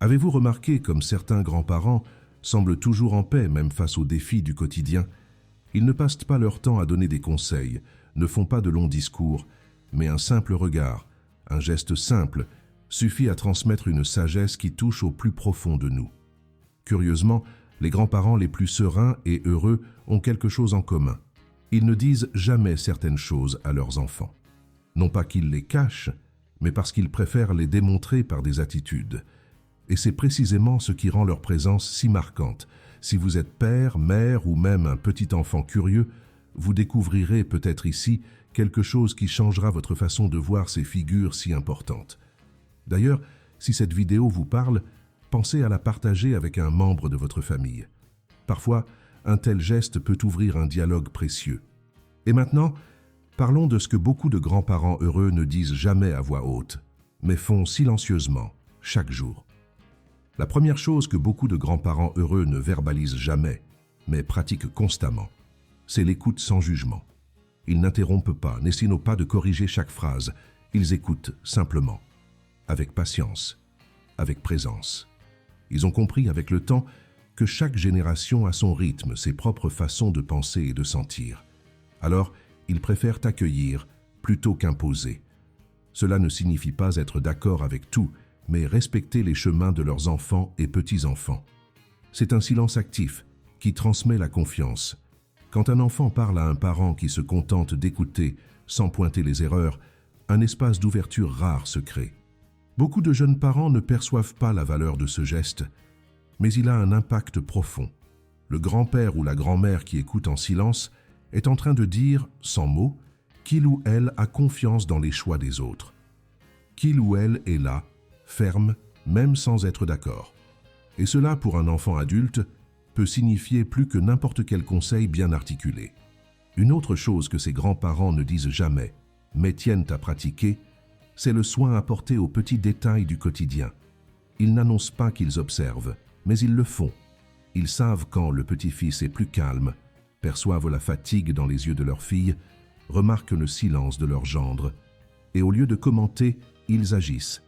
Avez-vous remarqué comme certains grands-parents semblent toujours en paix même face aux défis du quotidien? Ils ne passent pas leur temps à donner des conseils, ne font pas de longs discours, mais un simple regard, un geste simple, suffit à transmettre une sagesse qui touche au plus profond de nous. Curieusement, les grands-parents les plus sereins et heureux ont quelque chose en commun. Ils ne disent jamais certaines choses à leurs enfants. Non pas qu'ils les cachent, mais parce qu'ils préfèrent les démontrer par des attitudes. Et c'est précisément ce qui rend leur présence si marquante. Si vous êtes père, mère ou même un petit enfant curieux, vous découvrirez peut-être ici quelque chose qui changera votre façon de voir ces figures si importantes. D'ailleurs, si cette vidéo vous parle, pensez à la partager avec un membre de votre famille. Parfois, un tel geste peut ouvrir un dialogue précieux. Et maintenant, parlons de ce que beaucoup de grands-parents heureux ne disent jamais à voix haute, mais font silencieusement, chaque jour. La première chose que beaucoup de grands-parents heureux ne verbalisent jamais, mais pratiquent constamment, c'est l'écoute sans jugement. Ils n'interrompent pas, n'essayent pas de corriger chaque phrase, ils écoutent simplement, avec patience, avec présence. Ils ont compris avec le temps que chaque génération a son rythme, ses propres façons de penser et de sentir. Alors, ils préfèrent accueillir plutôt qu'imposer. Cela ne signifie pas être d'accord avec tout, mais respecter les chemins de leurs enfants et petits-enfants. C'est un silence actif qui transmet la confiance. Quand un enfant parle à un parent qui se contente d'écouter sans pointer les erreurs, un espace d'ouverture rare se crée. Beaucoup de jeunes parents ne perçoivent pas la valeur de ce geste, mais il a un impact profond. Le grand-père ou la grand-mère qui écoute en silence est en train de dire, sans mots, qu'il ou elle a confiance dans les choix des autres. Qu'il ou elle est là, ferme, même sans être d'accord. Et cela, pour un enfant adulte, peut signifier plus que n'importe quel conseil bien articulé. Une autre chose que ces grands-parents ne disent jamais, mais tiennent à pratiquer, c'est le soin apporté aux petits détails du quotidien. Ils n'annoncent pas qu'ils observent, mais ils le font. Ils savent quand le petit-fils est plus calme, perçoivent la fatigue dans les yeux de leur fille, remarquent le silence de leur gendre, et au lieu de commenter, ils agissent.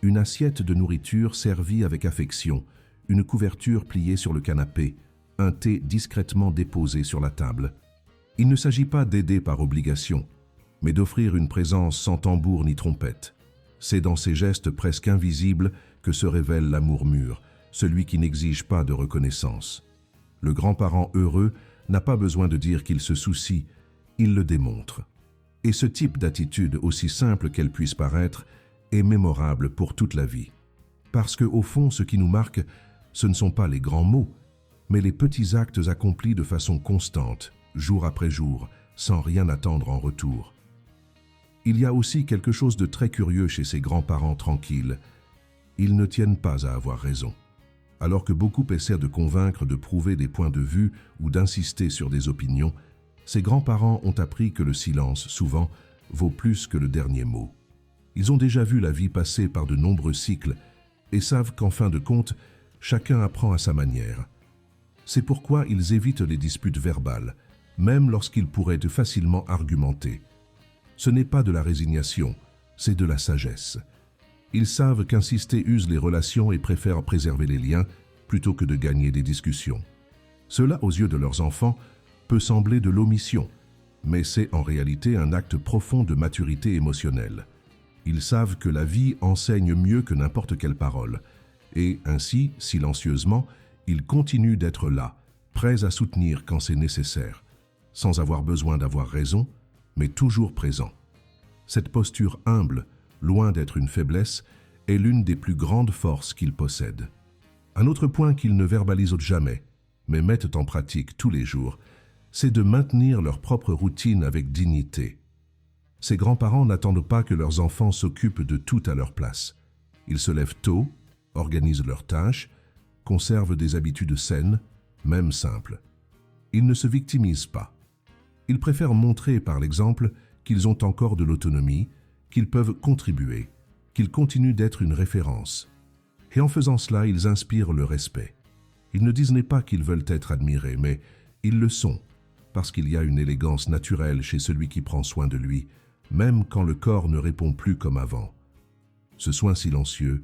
Une assiette de nourriture servie avec affection, une couverture pliée sur le canapé, un thé discrètement déposé sur la table. Il ne s'agit pas d'aider par obligation, mais d'offrir une présence sans tambour ni trompette. C'est dans ces gestes presque invisibles que se révèle l'amour mûr, celui qui n'exige pas de reconnaissance. Le grand-parent heureux n'a pas besoin de dire qu'il se soucie, il le démontre. Et ce type d'attitude, aussi simple qu'elle puisse paraître, est mémorable pour toute la vie. Parce que, au fond, ce qui nous marque, ce ne sont pas les grands mots, mais les petits actes accomplis de façon constante, jour après jour, sans rien attendre en retour. Il y a aussi quelque chose de très curieux chez ces grands-parents tranquilles. Ils ne tiennent pas à avoir raison. Alors que beaucoup essaient de convaincre, de prouver des points de vue ou d'insister sur des opinions, ces grands-parents ont appris que le silence, souvent, vaut plus que le dernier mot. Ils ont déjà vu la vie passer par de nombreux cycles et savent qu'en fin de compte, chacun apprend à sa manière. C'est pourquoi ils évitent les disputes verbales, même lorsqu'ils pourraient facilement argumenter. Ce n'est pas de la résignation, c'est de la sagesse. Ils savent qu'insister use les relations et préfèrent préserver les liens plutôt que de gagner des discussions. Cela, aux yeux de leurs enfants, peut sembler de l'omission, mais c'est en réalité un acte profond de maturité émotionnelle. Ils savent que la vie enseigne mieux que n'importe quelle parole, et ainsi, silencieusement, ils continuent d'être là, prêts à soutenir quand c'est nécessaire, sans avoir besoin d'avoir raison, mais toujours présents. Cette posture humble, loin d'être une faiblesse, est l'une des plus grandes forces qu'ils possèdent. Un autre point qu'ils ne verbalisent jamais, mais mettent en pratique tous les jours, c'est de maintenir leur propre routine avec dignité. Ces grands-parents n'attendent pas que leurs enfants s'occupent de tout à leur place. Ils se lèvent tôt, organisent leurs tâches, conservent des habitudes saines, même simples. Ils ne se victimisent pas. Ils préfèrent montrer par l'exemple qu'ils ont encore de l'autonomie, qu'ils peuvent contribuer, qu'ils continuent d'être une référence. Et en faisant cela, ils inspirent le respect. Ils ne disent pas qu'ils veulent être admirés, mais ils le sont, parce qu'il y a une élégance naturelle chez celui qui prend soin de lui, même quand le corps ne répond plus comme avant. Ce soin silencieux,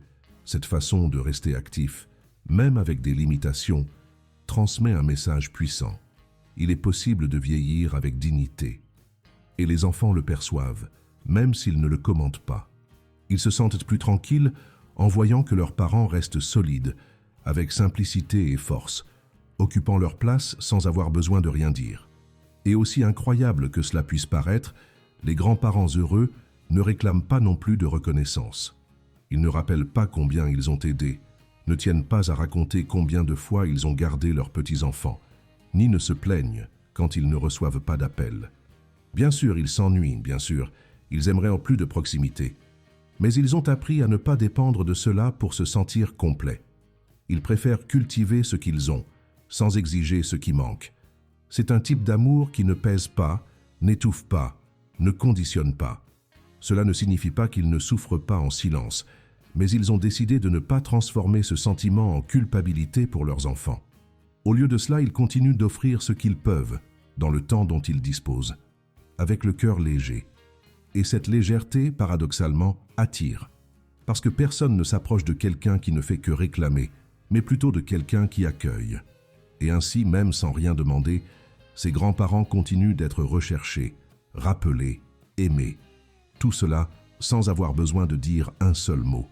Cette façon de rester actif, même avec des limitations, transmet un message puissant. Il est possible de vieillir avec dignité. Et les enfants le perçoivent, même s'ils ne le commentent pas. Ils se sentent plus tranquilles en voyant que leurs parents restent solides, avec simplicité et force, occupant leur place sans avoir besoin de rien dire. Et aussi incroyable que cela puisse paraître, les grands-parents heureux ne réclament pas non plus de reconnaissance. Ils ne rappellent pas combien ils ont aidé, ne tiennent pas à raconter combien de fois ils ont gardé leurs petits-enfants, ni ne se plaignent quand ils ne reçoivent pas d'appel. Bien sûr, ils s'ennuient, bien sûr, ils aimeraient en plus de proximité. Mais ils ont appris à ne pas dépendre de cela pour se sentir complets. Ils préfèrent cultiver ce qu'ils ont, sans exiger ce qui manque. C'est un type d'amour qui ne pèse pas, n'étouffe pas, ne conditionne pas. Cela ne signifie pas qu'ils ne souffrent pas en silence, mais ils ont décidé de ne pas transformer ce sentiment en culpabilité pour leurs enfants. Au lieu de cela, ils continuent d'offrir ce qu'ils peuvent, dans le temps dont ils disposent, avec le cœur léger. Et cette légèreté, paradoxalement, attire. Parce que personne ne s'approche de quelqu'un qui ne fait que réclamer, mais plutôt de quelqu'un qui accueille. Et ainsi, même sans rien demander, ces grands-parents continuent d'être recherchés, rappelés, aimés. Tout cela sans avoir besoin de dire un seul mot.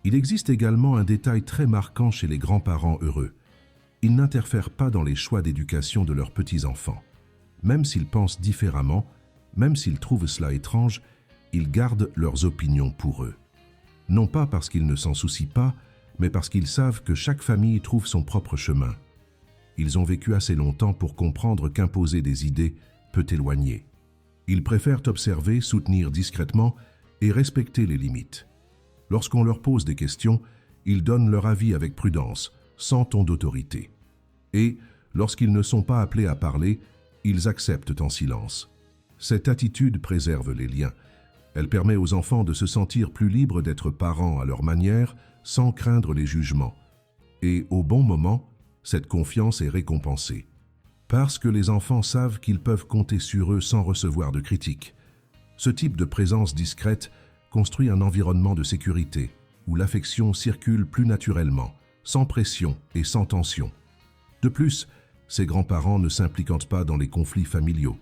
Il existe également un détail très marquant chez les grands-parents heureux. Ils n'interfèrent pas dans les choix d'éducation de leurs petits-enfants. Même s'ils pensent différemment, même s'ils trouvent cela étrange, ils gardent leurs opinions pour eux. Non pas parce qu'ils ne s'en soucient pas, mais parce qu'ils savent que chaque famille trouve son propre chemin. Ils ont vécu assez longtemps pour comprendre qu'imposer des idées peut éloigner. Ils préfèrent observer, soutenir discrètement et respecter les limites. Lorsqu'on leur pose des questions, ils donnent leur avis avec prudence, sans ton d'autorité. Et, lorsqu'ils ne sont pas appelés à parler, ils acceptent en silence. Cette attitude préserve les liens. Elle permet aux enfants de se sentir plus libres d'être parents à leur manière, sans craindre les jugements. Et, au bon moment, cette confiance est récompensée. Parce que les enfants savent qu'ils peuvent compter sur eux sans recevoir de critiques. Ce type de présence discrète construit un environnement de sécurité, où l'affection circule plus naturellement, sans pression et sans tension. De plus, ces grands-parents ne s'impliquent pas dans les conflits familiaux.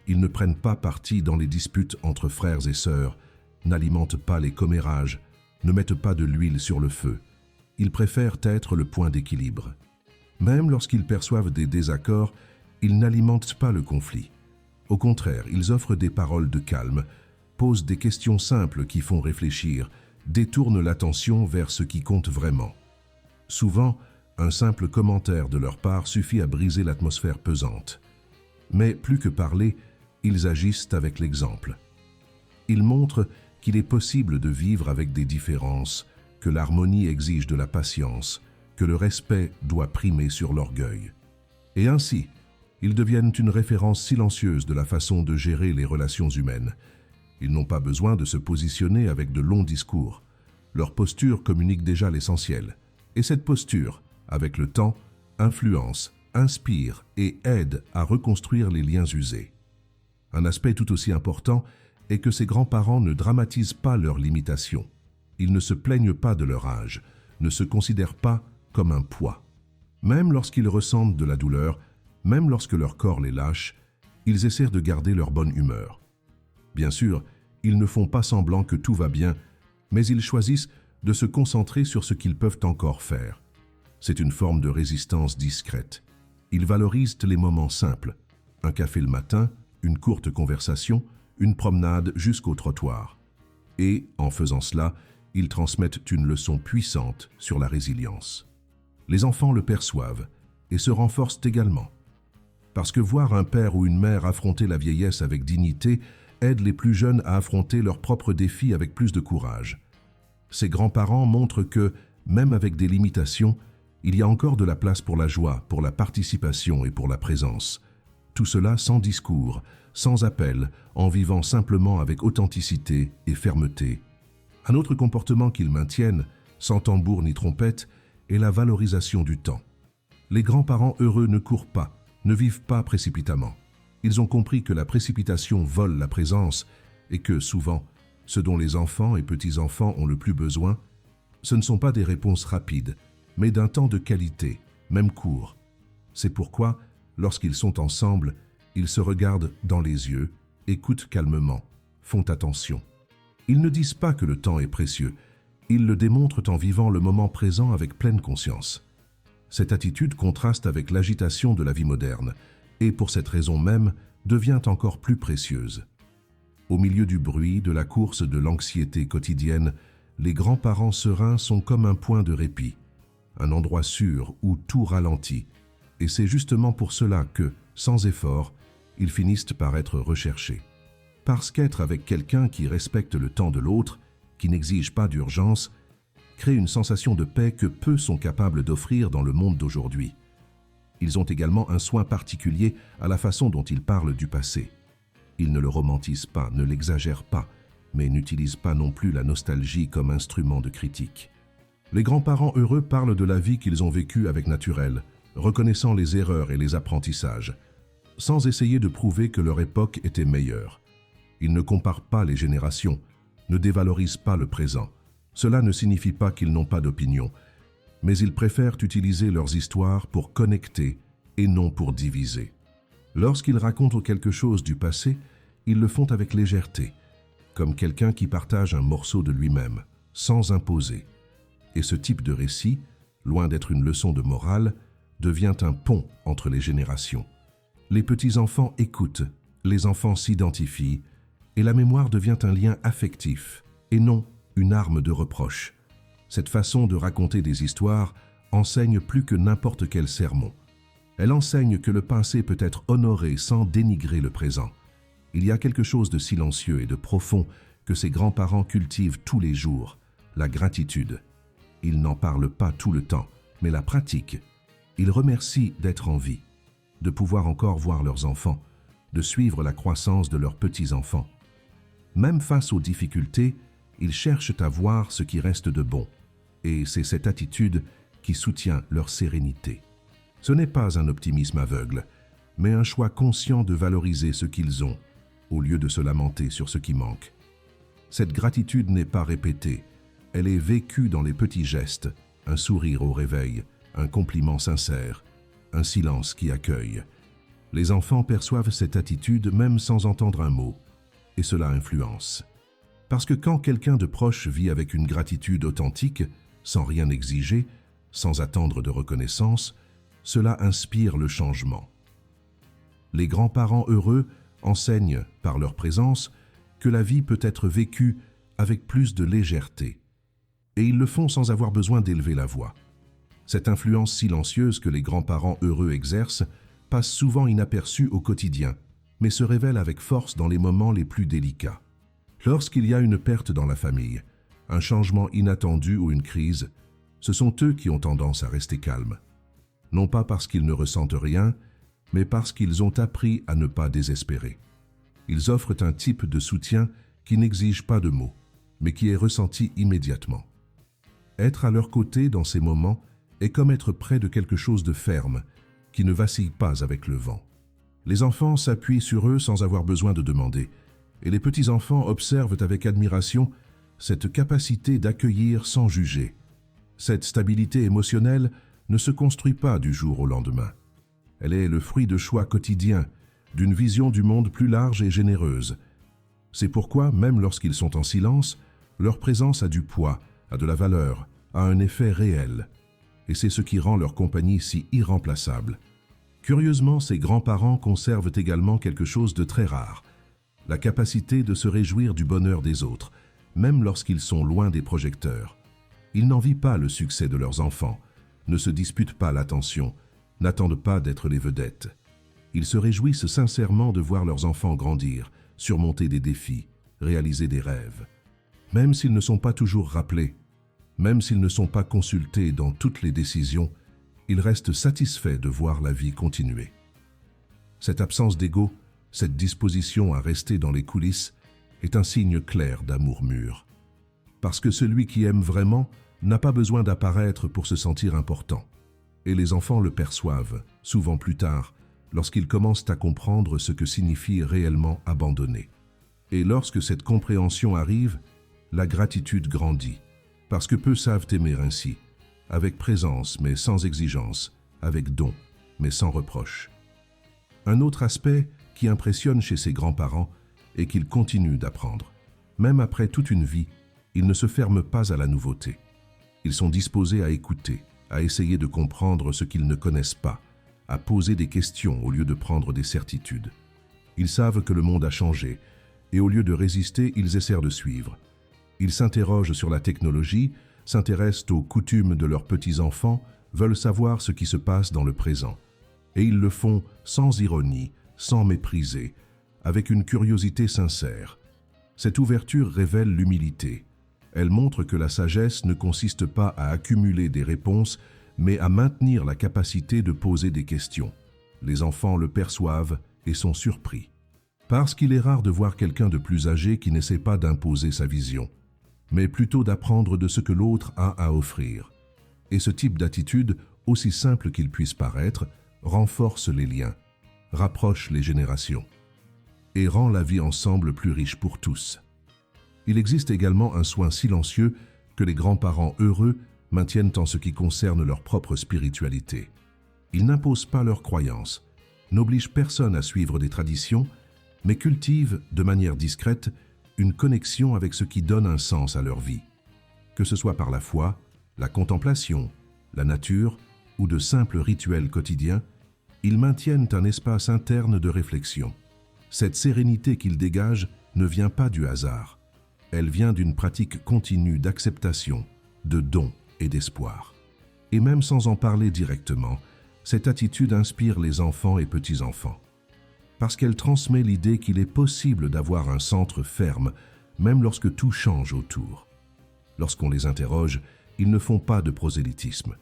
Ils ne prennent pas parti dans les disputes entre frères et sœurs, n'alimentent pas les commérages, ne mettent pas de l'huile sur le feu. Ils préfèrent être le point d'équilibre. Même lorsqu'ils perçoivent des désaccords, ils n'alimentent pas le conflit. Au contraire, ils offrent des paroles de calme, posent des questions simples qui font réfléchir, détournent l'attention vers ce qui compte vraiment. Souvent, un simple commentaire de leur part suffit à briser l'atmosphère pesante. Mais plus que parler, ils agissent avec l'exemple. Ils montrent qu'il est possible de vivre avec des différences, que l'harmonie exige de la patience, que le respect doit primer sur l'orgueil. Et ainsi, ils deviennent une référence silencieuse de la façon de gérer les relations humaines. Ils n'ont pas besoin de se positionner avec de longs discours. Leur posture communique déjà l'essentiel. Et cette posture, avec le temps, influence, inspire et aide à reconstruire les liens usés. Un aspect tout aussi important est que ces grands-parents ne dramatisent pas leurs limitations. Ils ne se plaignent pas de leur âge, ne se considèrent pas comme un poids. Même lorsqu'ils ressentent de la douleur, même lorsque leur corps les lâche, ils essaient de garder leur bonne humeur. Bien sûr, ils ne font pas semblant que tout va bien, mais ils choisissent de se concentrer sur ce qu'ils peuvent encore faire. C'est une forme de résistance discrète. Ils valorisent les moments simples, un café le matin, une courte conversation, une promenade jusqu'au trottoir. Et, en faisant cela, ils transmettent une leçon puissante sur la résilience. Les enfants le perçoivent et se renforcent également. Parce que voir un père ou une mère affronter la vieillesse avec dignité aide les plus jeunes à affronter leurs propres défis avec plus de courage. Ces grands-parents montrent que, même avec des limitations, il y a encore de la place pour la joie, pour la participation et pour la présence. Tout cela sans discours, sans appel, en vivant simplement avec authenticité et fermeté. Un autre comportement qu'ils maintiennent, sans tambour ni trompette, est la valorisation du temps. Les grands-parents heureux ne courent pas, ne vivent pas précipitamment. Ils ont compris que la précipitation vole la présence et que, souvent, ce dont les enfants et petits-enfants ont le plus besoin, Ce ne sont pas des réponses rapides, mais d'un temps de qualité, même court. C'est pourquoi, lorsqu'ils sont ensemble, ils se regardent dans les yeux, écoutent calmement, font attention. Ils ne disent pas que le temps est précieux, ils le démontrent en vivant le moment présent avec pleine conscience. Cette attitude contraste avec l'agitation de la vie moderne, et pour cette raison même, devient encore plus précieuse. Au milieu du bruit, de la course, de l'anxiété quotidienne, les grands-parents sereins sont comme un point de répit, un endroit sûr où tout ralentit. Et c'est justement pour cela que, sans effort, ils finissent par être recherchés. Parce qu'être avec quelqu'un qui respecte le temps de l'autre, qui n'exige pas d'urgence, crée une sensation de paix que peu sont capables d'offrir dans le monde d'aujourd'hui. Ils ont également un soin particulier à la façon dont ils parlent du passé. Ils ne le romantisent pas, ne l'exagèrent pas, mais n'utilisent pas non plus la nostalgie comme instrument de critique. Les grands-parents heureux parlent de la vie qu'ils ont vécue avec naturel, reconnaissant les erreurs et les apprentissages, sans essayer de prouver que leur époque était meilleure. Ils ne comparent pas les générations, ne dévalorisent pas le présent. Cela ne signifie pas qu'ils n'ont pas d'opinion, mais ils préfèrent utiliser leurs histoires pour connecter et non pour diviser. Lorsqu'ils racontent quelque chose du passé, ils le font avec légèreté, comme quelqu'un qui partage un morceau de lui-même, sans imposer. Et ce type de récit, loin d'être une leçon de morale, devient un pont entre les générations. Les petits-enfants écoutent, les enfants s'identifient, et la mémoire devient un lien affectif, et non une arme de reproche. Cette façon de raconter des histoires enseigne plus que n'importe quel sermon. Elle enseigne que le passé peut être honoré sans dénigrer le présent. Il y a quelque chose de silencieux et de profond que ces grands-parents cultivent tous les jours, la gratitude. Ils n'en parlent pas tout le temps, mais la pratiquent. Ils remercient d'être en vie, de pouvoir encore voir leurs enfants, de suivre la croissance de leurs petits-enfants. Même face aux difficultés, ils cherchent à voir ce qui reste de bon, et c'est cette attitude qui soutient leur sérénité. Ce n'est pas un optimisme aveugle, mais un choix conscient de valoriser ce qu'ils ont, au lieu de se lamenter sur ce qui manque. Cette gratitude n'est pas répétée, elle est vécue dans les petits gestes, un sourire au réveil, un compliment sincère, un silence qui accueille. Les enfants perçoivent cette attitude même sans entendre un mot, et cela influence. Parce que quand quelqu'un de proche vit avec une gratitude authentique, sans rien exiger, sans attendre de reconnaissance, cela inspire le changement. Les grands-parents heureux enseignent, par leur présence, que la vie peut être vécue avec plus de légèreté. Et ils le font sans avoir besoin d'élever la voix. Cette influence silencieuse que les grands-parents heureux exercent passe souvent inaperçue au quotidien, mais se révèle avec force dans les moments les plus délicats. Lorsqu'il y a une perte dans la famille, un changement inattendu ou une crise, ce sont eux qui ont tendance à rester calmes. Non pas parce qu'ils ne ressentent rien, mais parce qu'ils ont appris à ne pas désespérer. Ils offrent un type de soutien qui n'exige pas de mots, mais qui est ressenti immédiatement. Être à leur côté dans ces moments est comme être près de quelque chose de ferme, qui ne vacille pas avec le vent. Les enfants s'appuient sur eux sans avoir besoin de demander, et les petits-enfants observent avec admiration cette capacité d'accueillir sans juger. Cette stabilité émotionnelle ne se construit pas du jour au lendemain. Elle est le fruit de choix quotidiens, d'une vision du monde plus large et généreuse. C'est pourquoi, même lorsqu'ils sont en silence, leur présence a du poids, a de la valeur, a un effet réel. Et c'est ce qui rend leur compagnie si irremplaçable. Curieusement, ces grands-parents conservent également quelque chose de très rare, la capacité de se réjouir du bonheur des autres, même lorsqu'ils sont loin des projecteurs. Ils n'envient pas le succès de leurs enfants, ne se disputent pas l'attention, n'attendent pas d'être les vedettes. Ils se réjouissent sincèrement de voir leurs enfants grandir, surmonter des défis, réaliser des rêves. Même s'ils ne sont pas toujours rappelés, même s'ils ne sont pas consultés dans toutes les décisions, ils restent satisfaits de voir la vie continuer. Cette absence d'ego, cette disposition à rester dans les coulisses, est un signe clair d'amour mûr. Parce que celui qui aime vraiment n'a pas besoin d'apparaître pour se sentir important. Et les enfants le perçoivent, souvent plus tard, lorsqu'ils commencent à comprendre ce que signifie réellement abandonner. Et lorsque cette compréhension arrive, la gratitude grandit. parce que peu savent aimer ainsi, avec présence mais sans exigence, avec don mais sans reproche. Un autre aspect qui impressionne chez ses grands-parents est qu'ils continuent d'apprendre. Même après toute une vie, ils ne se ferment pas à la nouveauté. Ils sont disposés à écouter, à essayer de comprendre ce qu'ils ne connaissent pas, à poser des questions au lieu de prendre des certitudes. Ils savent que le monde a changé, et au lieu de résister, ils essaient de suivre. Ils s'interrogent sur la technologie, s'intéressent aux coutumes de leurs petits-enfants, veulent savoir ce qui se passe dans le présent. Et ils le font sans ironie, sans mépriser, avec une curiosité sincère. Cette ouverture révèle l'humilité. Elle montre que la sagesse ne consiste pas à accumuler des réponses, mais à maintenir la capacité de poser des questions. Les enfants le perçoivent et sont surpris. Parce qu'il est rare de voir quelqu'un de plus âgé qui n'essaie pas d'imposer sa vision, mais plutôt d'apprendre de ce que l'autre a à offrir. Et ce type d'attitude, aussi simple qu'il puisse paraître, renforce les liens, rapproche les générations et rend la vie ensemble plus riche pour tous. Il existe également un soin silencieux que les grands-parents heureux maintiennent en ce qui concerne leur propre spiritualité. Ils n'imposent pas leurs croyances, n'obligent personne à suivre des traditions, mais cultivent, de manière discrète, une connexion avec ce qui donne un sens à leur vie. Que ce soit par la foi, la contemplation, la nature ou de simples rituels quotidiens, ils maintiennent un espace interne de réflexion. Cette sérénité qu'ils dégagent ne vient pas du hasard. Elle vient d'une pratique continue d'acceptation, de don et d'espoir. Et même sans en parler directement, cette attitude inspire les enfants et petits-enfants. Parce qu'elle transmet l'idée qu'il est possible d'avoir un centre ferme, même lorsque tout change autour. Lorsqu'on les interroge, ils ne font pas de prosélytisme.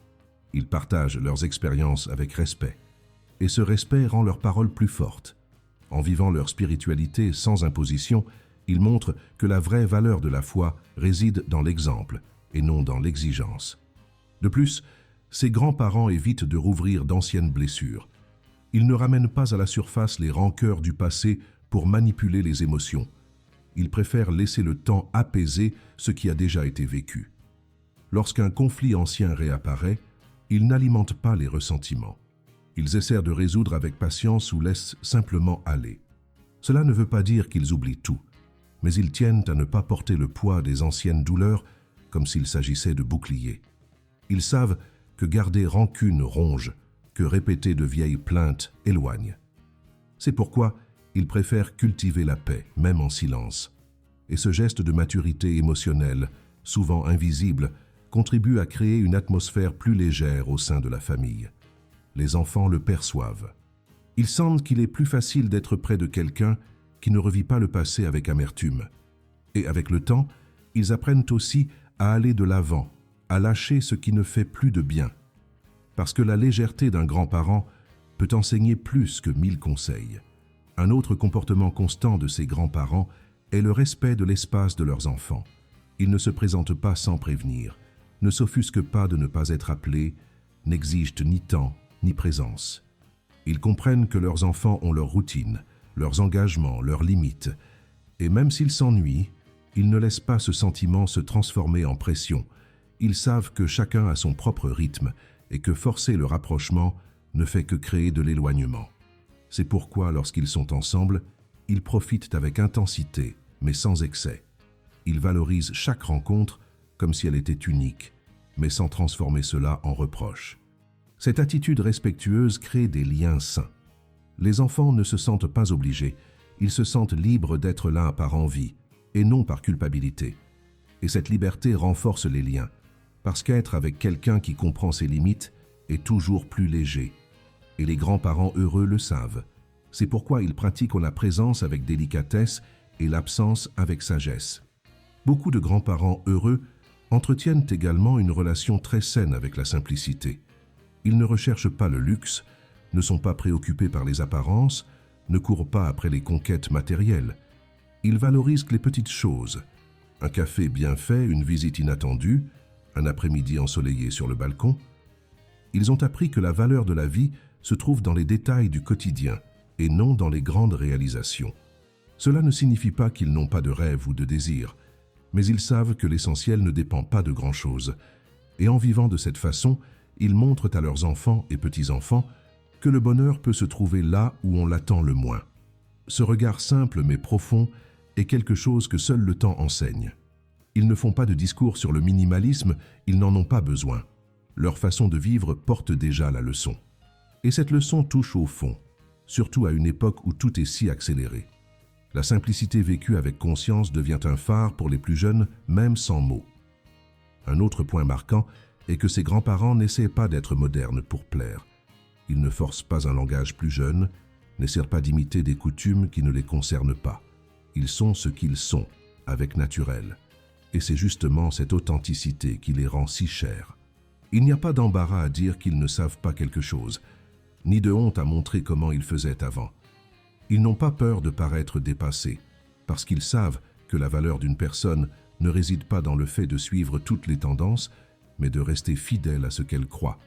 Ils partagent leurs expériences avec respect. Et ce respect rend leurs paroles plus fortes. En vivant leur spiritualité sans imposition, ils montrent que la vraie valeur de la foi réside dans l'exemple et non dans l'exigence. De plus, ces grands-parents évitent de rouvrir d'anciennes blessures. Ils ne ramènent pas à la surface les rancœurs du passé pour manipuler les émotions. Ils préfèrent laisser le temps apaiser ce qui a déjà été vécu. Lorsqu'un conflit ancien réapparaît, ils n'alimentent pas les ressentiments. Ils essaient de résoudre avec patience ou laissent simplement aller. Cela ne veut pas dire qu'ils oublient tout, mais ils tiennent à ne pas porter le poids des anciennes douleurs comme s'il s'agissait de boucliers. Ils savent que garder rancune ronge, que répéter de vieilles plaintes éloigne. C'est pourquoi ils préfèrent cultiver la paix, même en silence. Et ce geste de maturité émotionnelle, souvent invisible, contribue à créer une atmosphère plus légère au sein de la famille. Les enfants le perçoivent. Ils sentent qu'il est plus facile d'être près de quelqu'un qui ne revit pas le passé avec amertume. Et avec le temps, ils apprennent aussi à aller de l'avant, à lâcher ce qui ne fait plus de bien. Parce que la légèreté d'un grand-parent peut enseigner plus que 1000 conseils. Un autre comportement constant de ces grands-parents est le respect de l'espace de leurs enfants. Ils ne se présentent pas sans prévenir, ne s'offusquent pas de ne pas être appelés, n'exigent ni temps ni présence. Ils comprennent que leurs enfants ont leur routine, leurs engagements, leurs limites, et même s'ils s'ennuient, ils ne laissent pas ce sentiment se transformer en pression. Ils savent que chacun a son propre rythme et que forcer le rapprochement ne fait que créer de l'éloignement. C'est pourquoi, lorsqu'ils sont ensemble, ils profitent avec intensité, mais sans excès. Ils valorisent chaque rencontre comme si elle était unique, mais sans transformer cela en reproche. Cette attitude respectueuse crée des liens sains. Les enfants ne se sentent pas obligés, ils se sentent libres d'être là par envie, et non par culpabilité. Et cette liberté renforce les liens, parce qu'être avec quelqu'un qui comprend ses limites est toujours plus léger. Et les grands-parents heureux le savent. C'est pourquoi ils pratiquent la présence avec délicatesse et l'absence avec sagesse. Beaucoup de grands-parents heureux entretiennent également une relation très saine avec la simplicité. Ils ne recherchent pas le luxe, ne sont pas préoccupés par les apparences, ne courent pas après les conquêtes matérielles. Ils valorisent les petites choses. Un café bien fait, une visite inattendue, un après-midi ensoleillé sur le balcon. Ils ont appris que la valeur de la vie se trouve dans les détails du quotidien et non dans les grandes réalisations. Cela ne signifie pas qu'ils n'ont pas de rêves ou de désirs, mais ils savent que l'essentiel ne dépend pas de grand-chose. Et en vivant de cette façon, ils montrent à leurs enfants et petits-enfants que le bonheur peut se trouver là où on l'attend le moins. Ce regard simple mais profond est quelque chose que seul le temps enseigne. Ils ne font pas de discours sur le minimalisme, ils n'en ont pas besoin. Leur façon de vivre porte déjà la leçon. Et cette leçon touche au fond, surtout à une époque où tout est si accéléré. La simplicité vécue avec conscience devient un phare pour les plus jeunes, même sans mots. Un autre point marquant est que ces grands-parents n'essaient pas d'être modernes pour plaire. Ils ne forcent pas un langage plus jeune, n'essaient pas d'imiter des coutumes qui ne les concernent pas. Ils sont ce qu'ils sont, avec naturel. Et c'est justement cette authenticité qui les rend si chers. Il n'y a pas d'embarras à dire qu'ils ne savent pas quelque chose, ni de honte à montrer comment ils faisaient avant. Ils n'ont pas peur de paraître dépassés, parce qu'ils savent que la valeur d'une personne ne réside pas dans le fait de suivre toutes les tendances, mais de rester fidèle à ce qu'elle croit.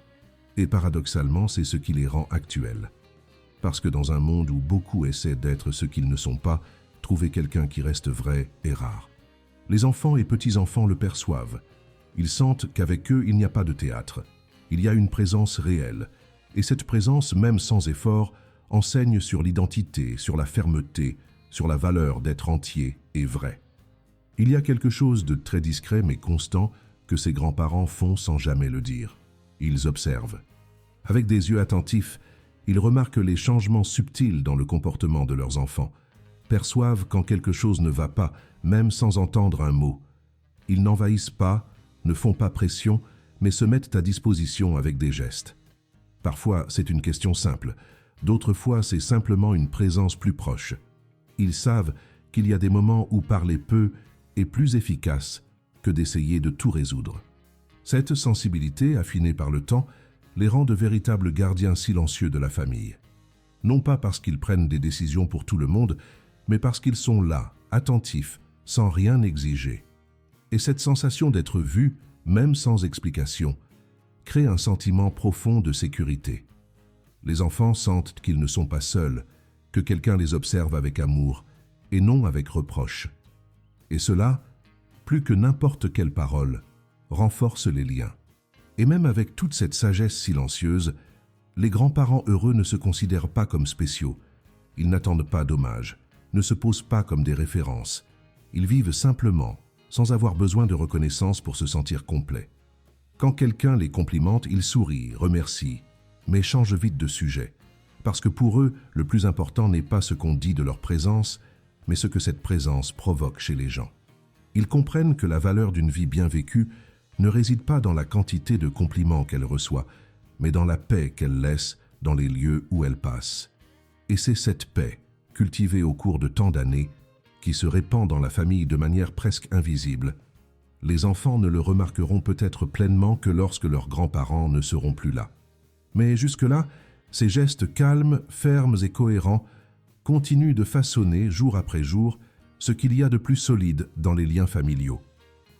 Et paradoxalement, c'est ce qui les rend actuels. Parce que dans un monde où beaucoup essaient d'être ce qu'ils ne sont pas, trouver quelqu'un qui reste vrai est rare. Les enfants et petits-enfants le perçoivent. Ils sentent qu'avec eux, il n'y a pas de théâtre. Il y a une présence réelle. Et cette présence, même sans effort, enseigne sur l'identité, sur la fermeté, sur la valeur d'être entier et vrai. Il y a quelque chose de très discret mais constant que ces grands-parents font sans jamais le dire. Ils observent. Avec des yeux attentifs, ils remarquent les changements subtils dans le comportement de leurs enfants, perçoivent quand quelque chose ne va pas, même sans entendre un mot. Ils n'envahissent pas, ne font pas pression, mais se mettent à disposition avec des gestes. Parfois, c'est une question simple. D'autres fois, c'est simplement une présence plus proche. Ils savent qu'il y a des moments où parler peu est plus efficace que d'essayer de tout résoudre. Cette sensibilité, affinée par le temps, les rend de véritables gardiens silencieux de la famille. Non pas parce qu'ils prennent des décisions pour tout le monde, mais parce qu'ils sont là, attentifs, sans rien exiger. Et cette sensation d'être vus, même sans explication, crée un sentiment profond de sécurité. Les enfants sentent qu'ils ne sont pas seuls, que quelqu'un les observe avec amour et non avec reproche. Et cela, plus que n'importe quelle parole, renforce les liens. Et même avec toute cette sagesse silencieuse, les grands-parents heureux ne se considèrent pas comme spéciaux. Ils n'attendent pas d'hommage, ne se posent pas comme des références. Ils vivent simplement, sans avoir besoin de reconnaissance pour se sentir complets. Quand quelqu'un les complimente, ils sourient, remercient, mais changent vite de sujet. Parce que pour eux, le plus important n'est pas ce qu'on dit de leur présence, mais ce que cette présence provoque chez les gens. Ils comprennent que la valeur d'une vie bien vécue ne réside pas dans la quantité de compliments qu'elle reçoit, mais dans la paix qu'elle laisse dans les lieux où elle passe. Et c'est cette paix, cultivée au cours de tant d'années, qui se répand dans la famille de manière presque invisible. Les enfants ne le remarqueront peut-être pleinement que lorsque leurs grands-parents ne seront plus là. Mais jusque-là, ces gestes calmes, fermes et cohérents continuent de façonner, jour après jour, ce qu'il y a de plus solide dans les liens familiaux.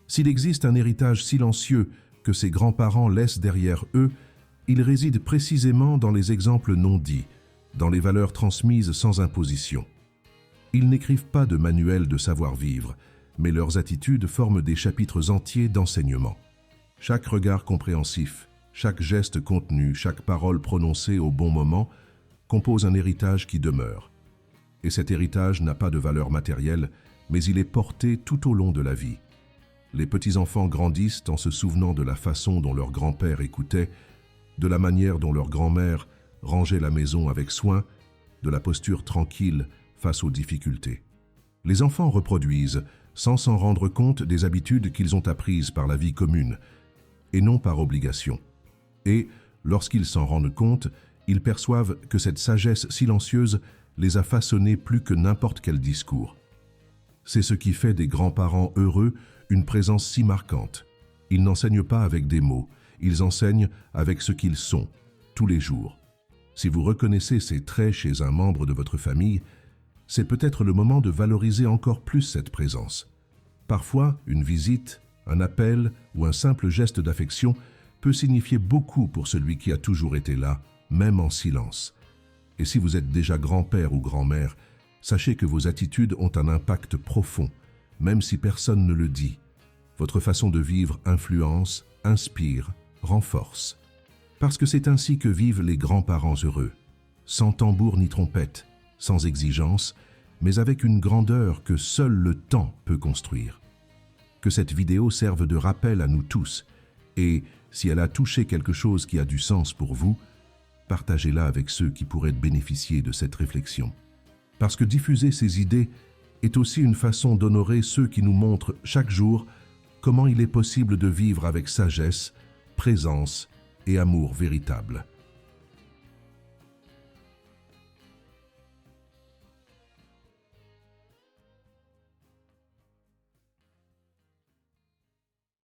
S'il existe un héritage silencieux que ces grands-parents laissent derrière eux, il réside précisément dans les exemples non dits, dans les valeurs transmises sans imposition. Ils n'écrivent pas de manuel de savoir-vivre, mais leurs attitudes forment des chapitres entiers d'enseignement. Chaque regard compréhensif, chaque geste contenu, chaque parole prononcée au bon moment compose un héritage qui demeure. Et cet héritage n'a pas de valeur matérielle, mais il est porté tout au long de la vie. Les petits-enfants grandissent en se souvenant de la façon dont leur grand-père écoutait, de la manière dont leur grand-mère rangeait la maison avec soin, de la posture tranquille face aux difficultés. Les enfants reproduisent, sans s'en rendre compte, des habitudes qu'ils ont apprises par la vie commune, et non par obligation. Et, lorsqu'ils s'en rendent compte, ils perçoivent que cette sagesse silencieuse les a façonnés plus que n'importe quel discours. C'est ce qui fait des grands-parents heureux une présence si marquante. Ils n'enseignent pas avec des mots, ils enseignent avec ce qu'ils sont, tous les jours. Si vous reconnaissez ces traits chez un membre de votre famille, c'est peut-être le moment de valoriser encore plus cette présence. Parfois, une visite, un appel ou un simple geste d'affection peut signifier beaucoup pour celui qui a toujours été là, même en silence. Et si vous êtes déjà grand-père ou grand-mère, sachez que vos attitudes ont un impact profond, même si personne ne le dit. Votre façon de vivre influence, inspire, renforce. Parce que c'est ainsi que vivent les grands-parents heureux, sans tambour ni trompette, sans exigence, mais avec une grandeur que seul le temps peut construire. Que cette vidéo serve de rappel à nous tous, et si elle a touché quelque chose qui a du sens pour vous, partagez-la avec ceux qui pourraient bénéficier de cette réflexion. Parce que diffuser ces idées est aussi une façon d'honorer ceux qui nous montrent chaque jour comment il est possible de vivre avec sagesse, présence et amour véritable.